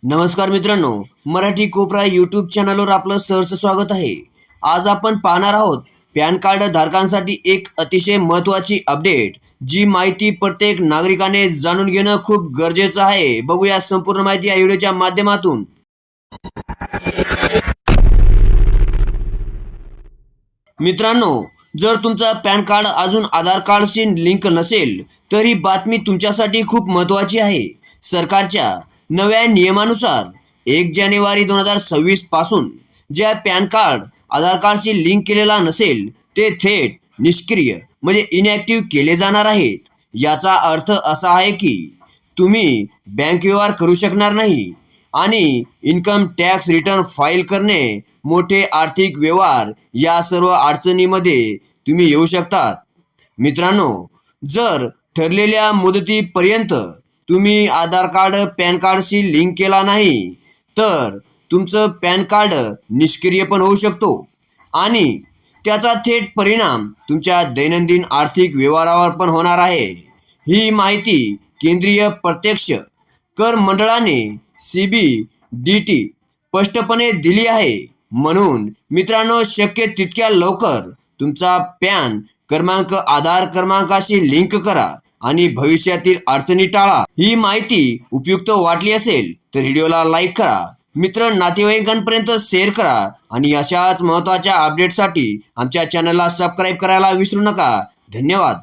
नमस्कार मित्रांनो, मराठी कोपरा यूट्यूब चॅनलवर आपलं सहर्ष स्वागत आहे. आज आपण पाहणार आहोत पॅन कार्ड धारकांसाठी एक अतिशय महत्त्वाची अपडेट, जी माहिती प्रत्येक नागरिकाने जाणून घेणं खूप गरजेचं आहे. बघूया संपूर्ण माहिती या व्हिडिओच्या माध्यमातून. मित्रांनो, जर तुमचा पॅन कार्ड अजून आधार कार्डशी लिंक नसेल तर ही बातमी तुमच्यासाठी खूप महत्त्वाची आहे. सरकारच्या नव्या नियमानुसार 1 जानेवारी 2026 पासून ज्या पॅन कार्ड आधार कार्डशी लिंक केलेला नसेल ते थेट निष्क्रिय म्हणजे इनॅक्टिव्ह केले जाणार आहेत. याचा अर्थ असा आहे की तुम्ही बँक व्यवहार करू शकणार नाही आणि इन्कम टॅक्स रिटर्न फाईल करणे, मोठे आर्थिक व्यवहार या सर्व अडचणीमध्ये तुम्ही येऊ शकतात. मित्रांनो, जर ठरलेल्या मुदतीपर्यंत तुम्ही आधार कार्ड पॅन कार्डशी लिंक केला नाही तर तुमचं पॅन कार्ड निष्क्रिय पण होऊ शकतो आणि त्याचा थेट परिणाम तुमच्या दैनंदिन आर्थिक व्यवहारावर पण होणार आहे. ही माहिती केंद्रीय प्रत्यक्ष कर मंडळाने CBDT स्पष्टपणे दिली आहे. म्हणून मित्रांनो, शक्य तितक्या लवकर तुमचा पॅन क्रमांक आधार क्रमांकाशी लिंक करा आणि भविष्यातील अडचणी टाळा. ही माहिती उपयुक्त वाटली असेल तर व्हिडिओला लाईक करा, मित्र नातेवाईकांपर्यंत शेअर करा आणि अशाच महत्त्वाच्या अपडेटसाठी आमच्या चॅनलला सबस्क्राईब करायला विसरू नका. धन्यवाद.